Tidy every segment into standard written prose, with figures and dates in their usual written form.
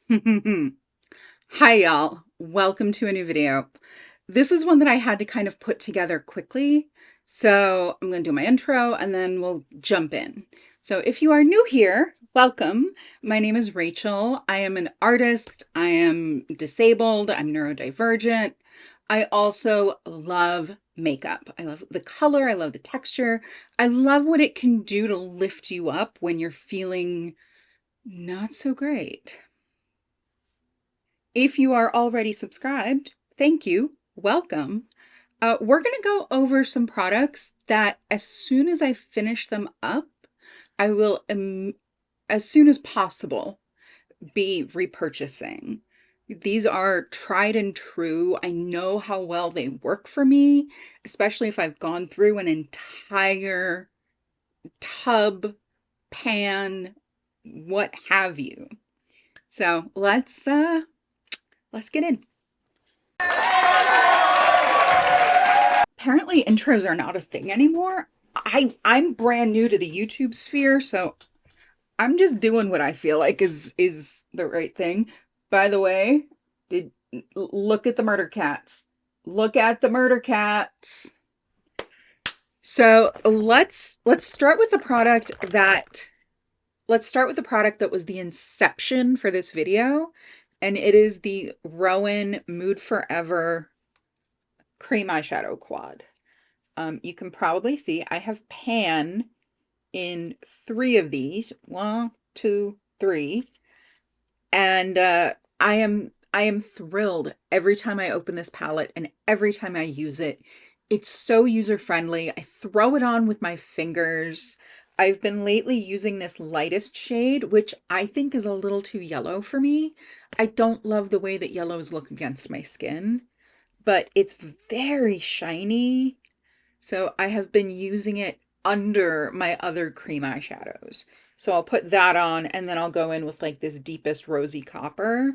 Hi y'all, welcome to a new video. This is one that I had to kind of put together quickly, so I'm going to do my intro and then we'll jump in. So if you are new here, welcome. My name is Rachel. I am an artist. I am disabled. I'm neurodivergent. I also love makeup. I love the color. I love the texture. I love what it can do to lift you up when you're feeling not so great. If you are already subscribed, thank you. Welcome. We're going to go over some products that as soon as I finish them up, I will, as soon as possible, be repurchasing. These are tried and true. I know how well they work for me, especially if I've gone through an entire tub, pan, what have you. So let's get in. Apparently intros are not a thing anymore. I'm brand new to the YouTube sphere, so I'm just doing what I feel like is the right thing. By the way, look at the murder cats. Look at the murder cats. So let's start with the product that was the inception for this video, and it is the Rowan Mood Forever Cream Eyeshadow Quad. You can probably see I have pan in 3 of these. 1, 2, 3. And I am thrilled every time I open this palette and every time I use it. It's so user-friendly. I throw it on with my fingers. I've been lately using this lightest shade, which I think is a little too yellow for me. I don't love the way that yellows look against my skin, but it's very shiny. So I have been using it under my other cream eyeshadows. So I'll put that on and then I'll go in with like this deepest rosy copper.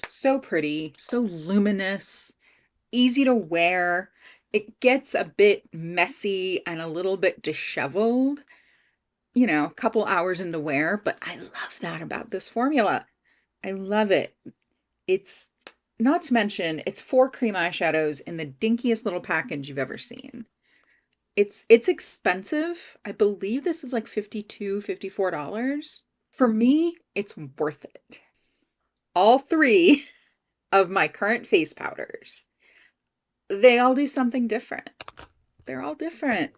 So pretty, so luminous, easy to wear. It gets a bit messy and a little bit disheveled, you know, a couple hours into wear, but I love that about this formula. I love it. It's not to mention it's 4 cream eyeshadows in the dinkiest little package you've ever seen. It's expensive. I believe this is like $52, $54. For me, it's worth it. All 3 of my current face powders, they all do something different. They're all different.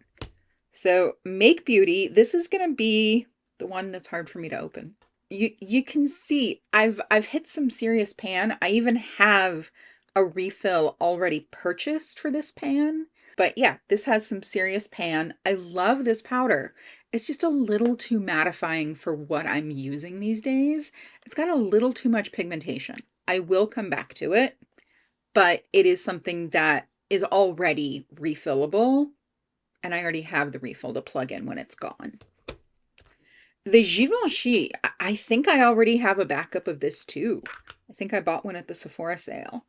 So Make Beauty, this is going to be the one that's hard for me to open. You can see I've hit some serious pan. I even have a refill already purchased for this pan. But yeah, this has some serious pan. I love this powder. It's just a little too mattifying for what I'm using these days. It's got a little too much pigmentation. I will come back to it, but it is something that is already refillable, and I already have the refill to plug in when it's gone. The Givenchy, I think I already have a backup of this too. I think I bought one at the Sephora sale.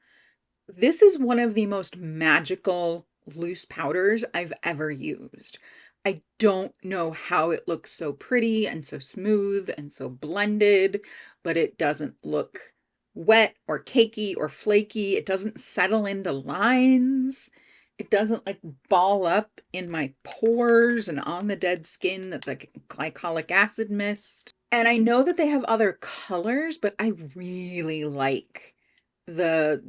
This is one of the most magical loose powders I've ever used. I don't know how it looks so pretty and so smooth and so blended, but it doesn't look wet or cakey or flaky. It doesn't settle into lines. It doesn't like ball up in my pores and on the dead skin that the glycolic acid mist. And I know that they have other colors, but I really like the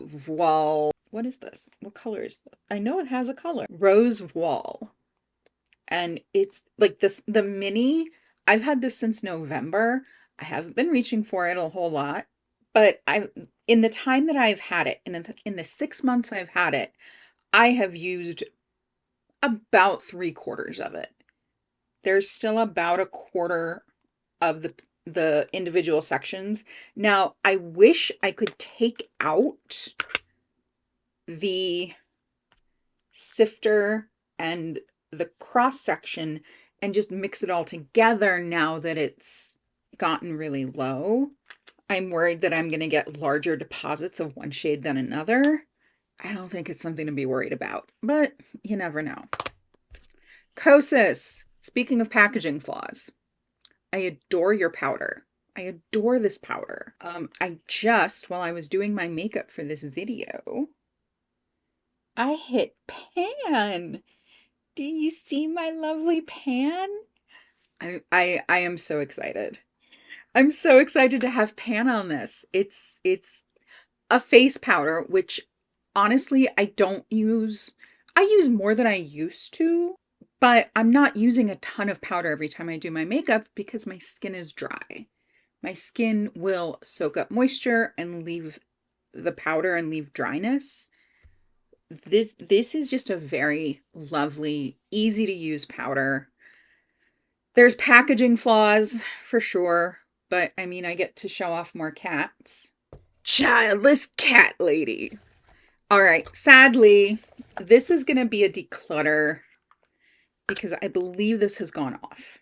voile. What is this? What color is this? I know it has a color. Rose voile. And it's like this, the mini. I've had this since November. I haven't been reaching for it a whole lot, but in the time that I've had it, in the 6 months I've had it, I have used about 3/4 of it. There's still about 1/4 of the individual sections. Now, I wish I could take out the sifter and the cross section and just mix it all together now that it's gotten really low. I'm worried that I'm going to get larger deposits of one shade than another. I don't think it's something to be worried about, but you never know. Kosas, speaking of packaging flaws, I adore your powder. I adore this powder. While I was doing my makeup for this video, I hit pan. Do you see my lovely pan? I am so excited. I'm so excited to have pan on this. It's a face powder, which honestly I don't use. I use more than I used to, but I'm not using a ton of powder every time I do my makeup because my skin is dry. My skin will soak up moisture and leave the powder and leave dryness. This is just a very lovely, easy to use powder. There's packaging flaws for sure, but I mean, I get to show off more cats. Childless cat lady. All right, sadly, this is going to be a declutter because I believe this has gone off.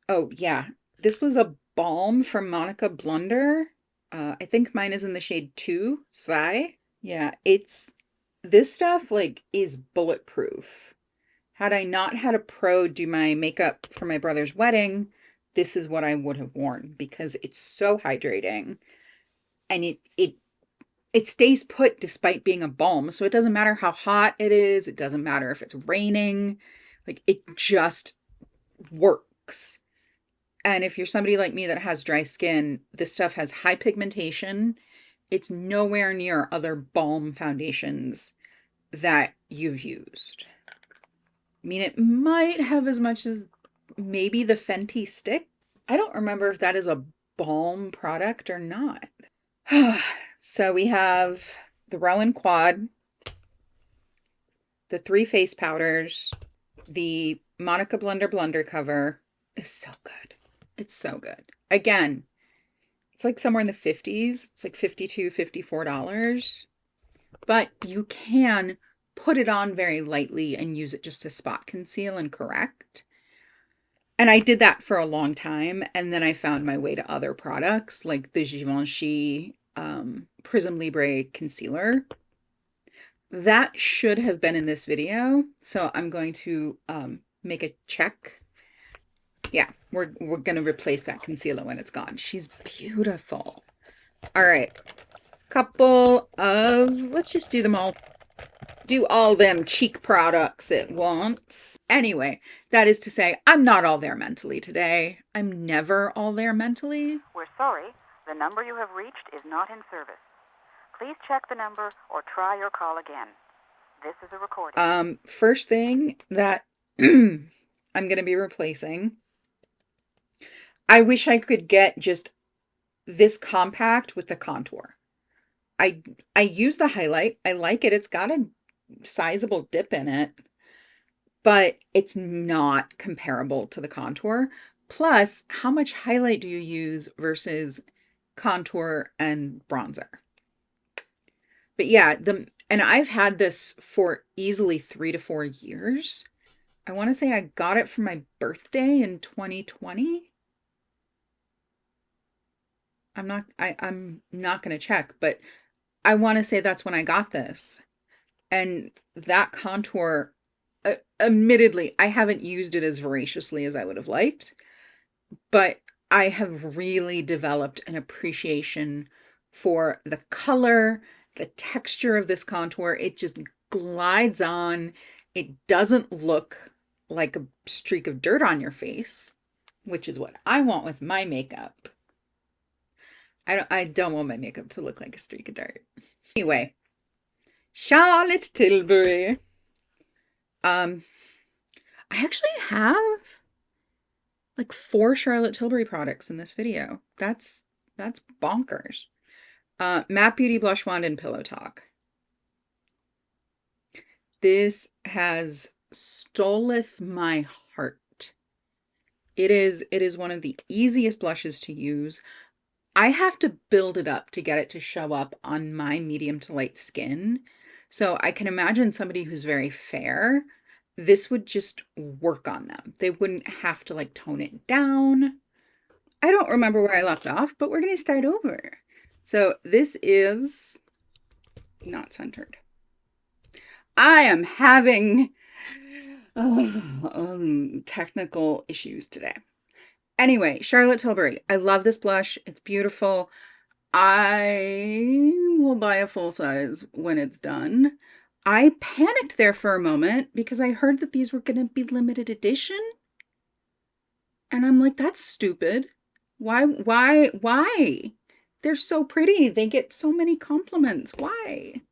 Oh, yeah. This was a balm from Monikia Blunder. I think mine is in the shade 2, Zwei. Yeah, this stuff like is bulletproof. Had I not had a pro do my makeup for my brother's wedding, this is what I would have worn because it's so hydrating and it stays put despite being a balm. So it doesn't matter how hot it is. It doesn't matter if it's raining. Like it just works. And if you're somebody like me that has dry skin, this stuff has high pigmentation. It's nowhere near other balm foundations that you've used. I mean, it might have as much as maybe the Fenty stick. I don't remember if that is a balm product or not. So we have the Rowan Quad, the 3 face powders, the Monikia Blunder cover. It's so good. It's so good. Again, it's like somewhere in the 50s. It's like $52, $54. But you can put it on very lightly and use it just to spot conceal and correct. And I did that for a long time. And then I found my way to other products like the Givenchy Prism Libre Concealer. That should have been in this video. So I'm going to make a check. Yeah, we're going to replace that concealer when it's gone. She's beautiful. All right. Couple of, let's just do them all. Do all them cheek products at once. Anyway, that is to say, I'm not all there mentally today. I'm never all there mentally. We're sorry. The number you have reached is not in service. Please check the number or try your call again. This is a recording. First thing that I'm going to be replacing. I wish I could get just this compact with the contour. I use the highlight. I like it. It's got a sizable dip in it, but it's not comparable to the contour. Plus, how much highlight do you use versus contour and bronzer? But yeah, and I've had this for easily 3 to 4 years. I want to say I got it for my birthday in 2020. I'm not going to check, but I want to say that's when I got this. And that contour, admittedly, I haven't used it as voraciously as I would have liked, but I have really developed an appreciation for the color, the texture of this contour. It just glides on. It doesn't look like a streak of dirt on your face, which is what I want with my makeup. I don't want my makeup to look like a streak of dirt. Anyway, Charlotte Tilbury. I actually have like 4 Charlotte Tilbury products in this video. That's bonkers. Matte Beauty Blush Wand and Pillow Talk. This has stoleth my heart. It is one of the easiest blushes to use. I have to build it up to get it to show up on my medium to light skin. So I can imagine somebody who's very fair, this would just work on them. They wouldn't have to like tone it down. I don't remember where I left off, but we're going to start over. So this is not centered. I am having technical issues today. Anyway, Charlotte Tilbury. I love this blush. It's beautiful. I will buy a full size when it's done. I panicked there for a moment because I heard that these were going to be limited edition. And I'm like, that's stupid. Why? They're so pretty. They get so many compliments. Why?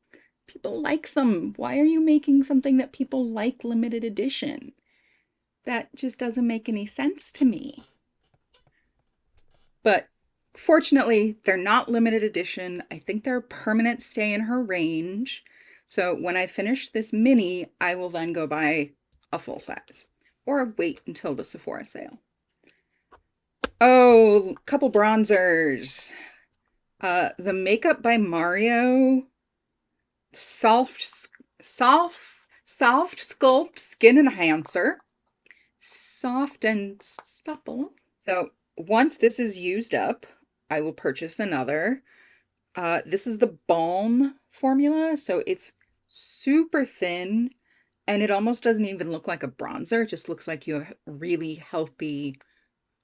People like them. Why are you making something that people like limited edition? That just doesn't make any sense to me. But fortunately, they're not limited edition. I think they're a permanent stay in her range. So when I finish this mini, I will then go buy a full size or wait until the Sephora sale. Oh, couple bronzers. The Makeup by Mario Soft Sculpt Skin Enhancer. Soft and supple. So once this is used up, I will purchase another. This is the balm formula, so it's super thin and it almost doesn't even look like a bronzer. It just looks like you have really healthy,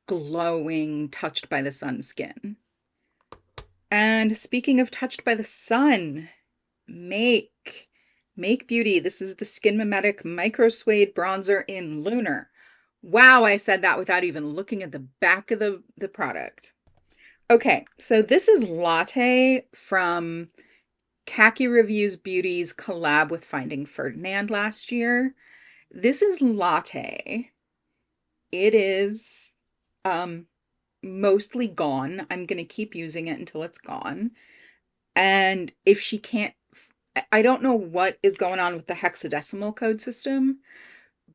glowing, touched by the sun skin. And speaking of touched by the sun, Make Beauty. This is the Skin Mimetic Micro Suede Bronzer in Lunar. Wow, I said that without even looking at the back of the product. Okay, so this is Latte from Khaki Reviews Beauty's collab with Finding Ferdinand last year. This is Latte. It is mostly gone. I'm going to keep using it until it's gone. And if she can't, I don't know what is going on with the hexadecimal code system,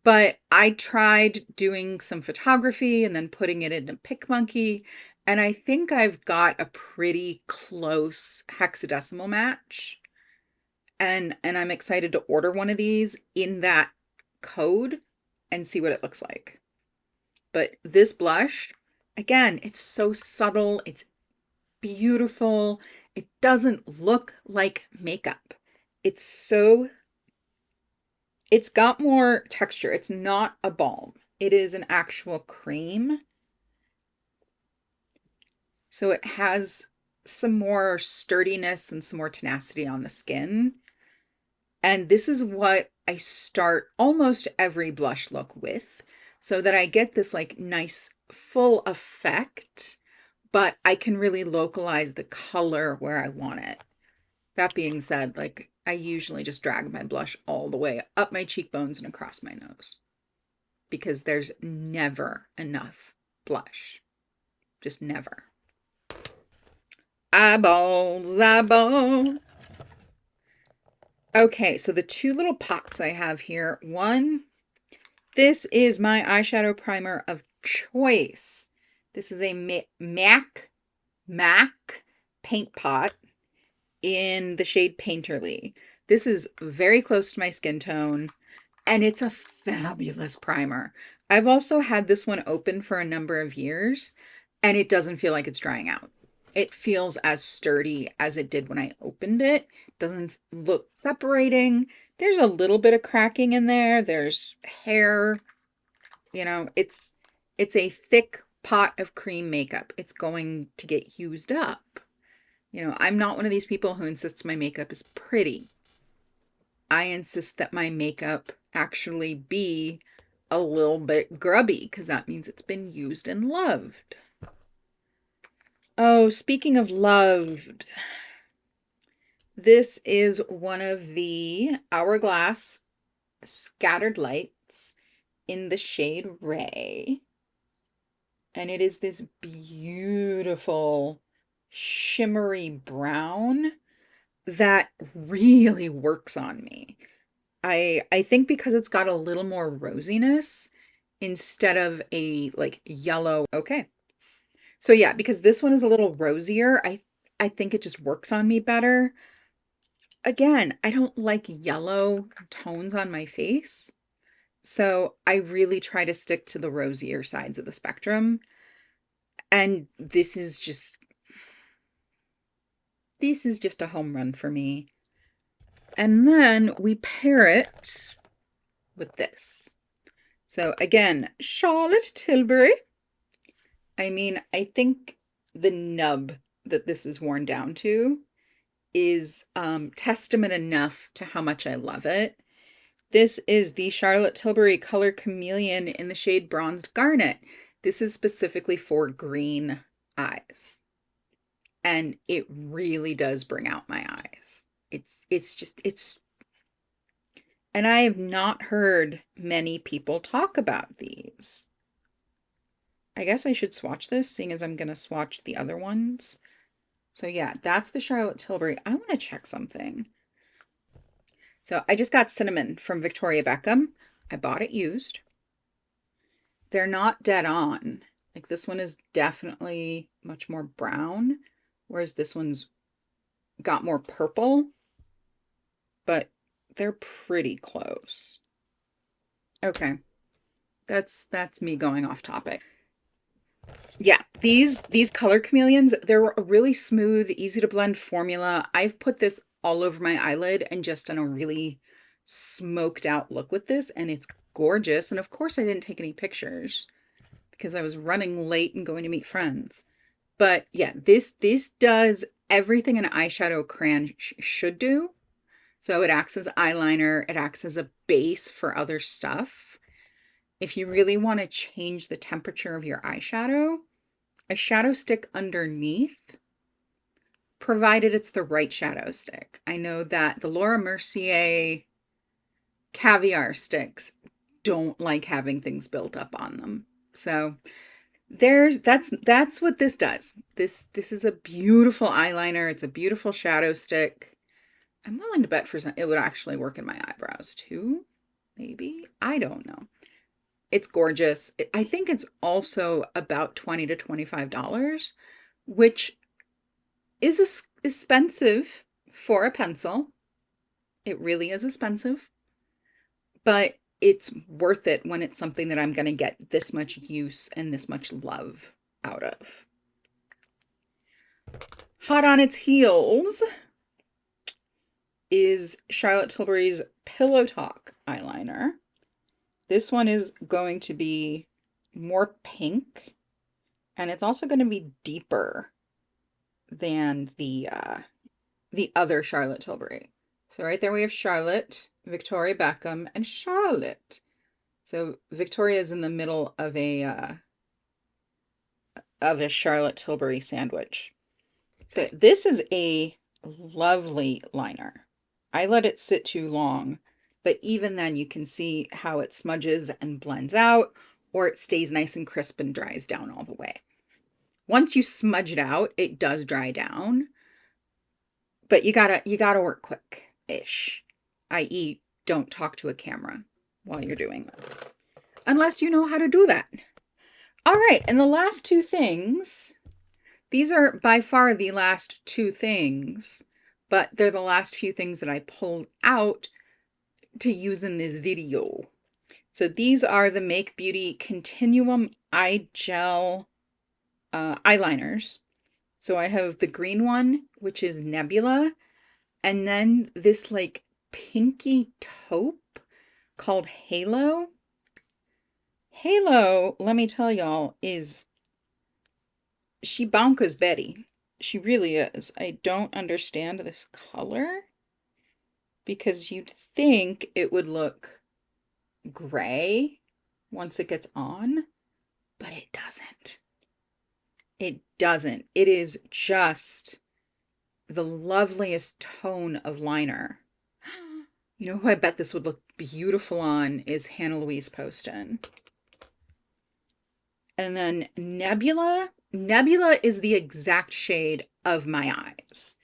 but I tried doing some photography and then putting it into PicMonkey, and I think I've got a pretty close hexadecimal match. And I'm excited to order one of these in that code and see what it looks like. But this blush, again, it's so subtle, it's beautiful. It doesn't look like makeup. It's got more texture. It's not a balm. It is an actual cream. So it has some more sturdiness and some more tenacity on the skin. And this is what I start almost every blush look with, so that I get this like nice full effect, but I can really localize the color where I want it. That being said, like I usually just drag my blush all the way up my cheekbones and across my nose because there's never enough blush. Just never. Eyeballs. Okay, so the two little pots I have here. One, this is my eyeshadow primer of choice. This is a MAC paint pot in the shade Painterly. This is very close to my skin tone, and it's a fabulous primer. I've also had this one open for a number of years, and it doesn't feel like it's drying out. It feels as sturdy as it did when I opened it. It doesn't look separating. There's a little bit of cracking in there. There's hair. You know, it's a thick pot of cream makeup. It's going to get used up. You know, I'm not one of these people who insists my makeup is pretty. I insist that my makeup actually be a little bit grubby because that means it's been used and loved. Oh, speaking of loved, this is one of the Hourglass Scattered Lights in the shade Ray. And it is this beautiful shimmery brown that really works on me. I think because it's got a little more rosiness instead of a like yellow. Okay. So yeah, because this one is a little rosier, I think it just works on me better. Again, I don't like yellow tones on my face. So I really try to stick to the rosier sides of the spectrum. And this is just a home run for me. And then we pair it with this. So again, Charlotte Tilbury. I mean, I think the nub that this is worn down to is testament enough to how much I love it. This is the Charlotte Tilbury Color Chameleon in the shade Bronzed Garnet. This is specifically for green eyes. And it really does bring out my eyes. It's and I have not heard many people talk about these. I guess I should swatch this, seeing as I'm gonna swatch the other ones. So yeah, that's the Charlotte Tilbury. I want to check something. So I just got Cinnamon from Victoria Beckham. I bought it used. They're not dead on. Like this one is definitely much more brown, whereas this one's got more purple, but they're pretty close. Okay, that's me going off topic. Yeah, these color chameleons, they're a really smooth, easy to blend formula. I've put this all over my eyelid and just done a really smoked out look with this, and it's gorgeous. And of course I didn't take any pictures because I was running late and going to meet friends. But yeah, this does everything an eyeshadow crayon should do. So it acts as eyeliner, it acts as a base for other stuff. If you really want to change the temperature of your eyeshadow, a shadow stick underneath, provided it's the right shadow stick. I know that the Laura Mercier caviar sticks don't like having things built up on them. So that's what this does. This is a beautiful eyeliner. It's a beautiful shadow stick. I'm willing to bet it would actually work in my eyebrows too. Maybe. I don't know. It's gorgeous. I think it's also about $20 to $25, which is expensive for a pencil. It really is expensive, but it's worth it when it's something that I'm going to get this much use and this much love out of. Hot on its heels is Charlotte Tilbury's Pillow Talk eyeliner. This one is going to be more pink, and it's also going to be deeper than the other Charlotte Tilbury. So right there we have Charlotte, Victoria Beckham, and Charlotte. So Victoria is in the middle of a Charlotte Tilbury sandwich. So this is a lovely liner. I let it sit too long, but even then you can see how it smudges and blends out, or it stays nice and crisp and dries down all the way. Once you smudge it out, it does dry down, but you gotta work quick-ish, i.e. don't talk to a camera while you're doing this, unless you know how to do that. All right, and the last two things, these are by far the last two things, but they're the last few things that I pulled out to use in this video. So these are the Make Beauty Continuum Eye Gel eyeliners. So I have the green one, which is Nebula, and then this like pinky taupe called Halo. Halo, let me tell y'all, she bonkers Betty. She really is. I don't understand this color because you'd think it would look gray once it gets on, but it doesn't. It doesn't. It is just the loveliest tone of liner. You know who I bet this would look beautiful on is Hannah Louise Poston. And then Nebula. Nebula is the exact shade of my eyes.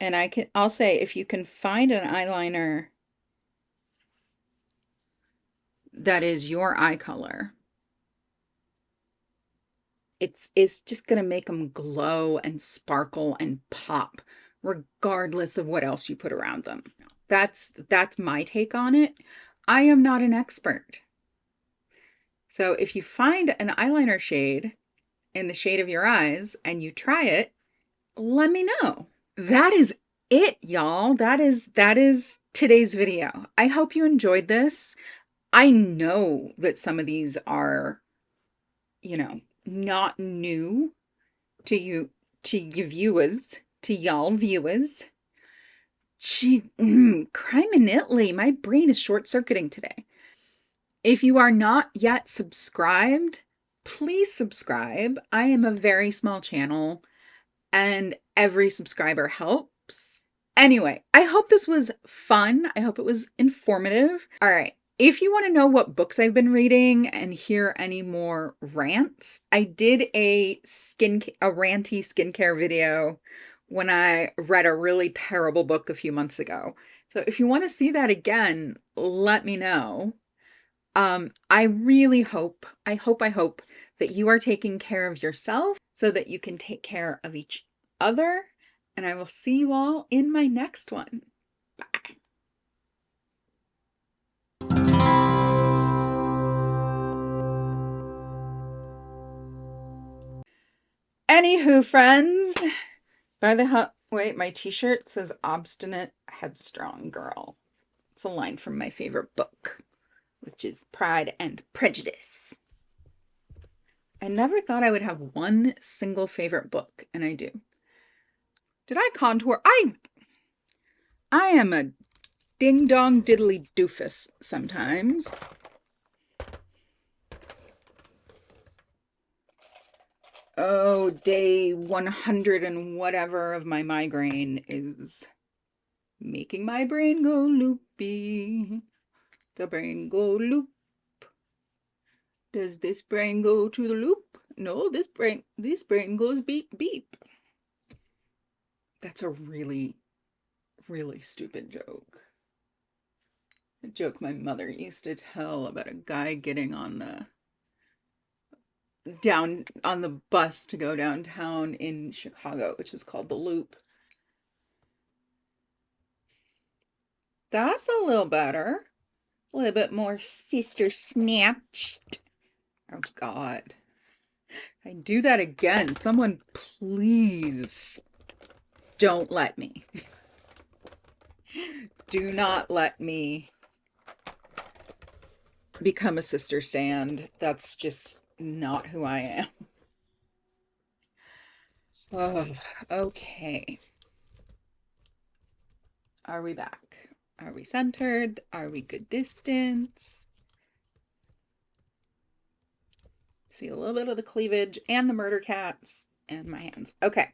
And I'll say, if you can find an eyeliner that is your eye color, it's just going to make them glow and sparkle and pop, regardless of what else you put around them. That's my take on it. I am not an expert. So if you find an eyeliner shade in the shade of your eyes and you try it, let me know. That is it, y'all. That is today's video. I hope you enjoyed this. I know that some of these are, not new to you, to you viewers, to y'all viewers. Criminally, my brain is short-circuiting today. If you are not yet subscribed, please subscribe. I am a very small channel and every subscriber helps. Anyway, I hope this was fun. I hope it was informative. All right. If you want to know what books I've been reading and hear any more rants, I did a ranty skincare video when I read a really terrible book a few months ago. So if you want to see that again, let me know. I really hope that you are taking care of yourself so that you can take care of each other. And I will see you all in my next one. Bye. Anywho, friends, wait, my t-shirt says obstinate, headstrong girl. It's a line from my favorite book, which is Pride and Prejudice. I never thought I would have one single favorite book, and I do. Did I contour? I am a ding-dong diddly doofus sometimes. Oh, day 100 and whatever of my migraine is making my brain go loopy. The brain go loop. Does this brain go to the loop? No, this brain goes beep beep. That's a really, really stupid joke. A joke my mother used to tell about a guy getting on the bus to go downtown in Chicago, which is called the Loop. That's a little better. A little bit more sister snatched. Oh God. I do that again. Someone please don't let me. Do not let me become a sister stand. That's just not who I am. Oh, okay. Are we back? Are we centered? Are we good distance? See a little bit of the cleavage and the murder cats and my hands. Okay.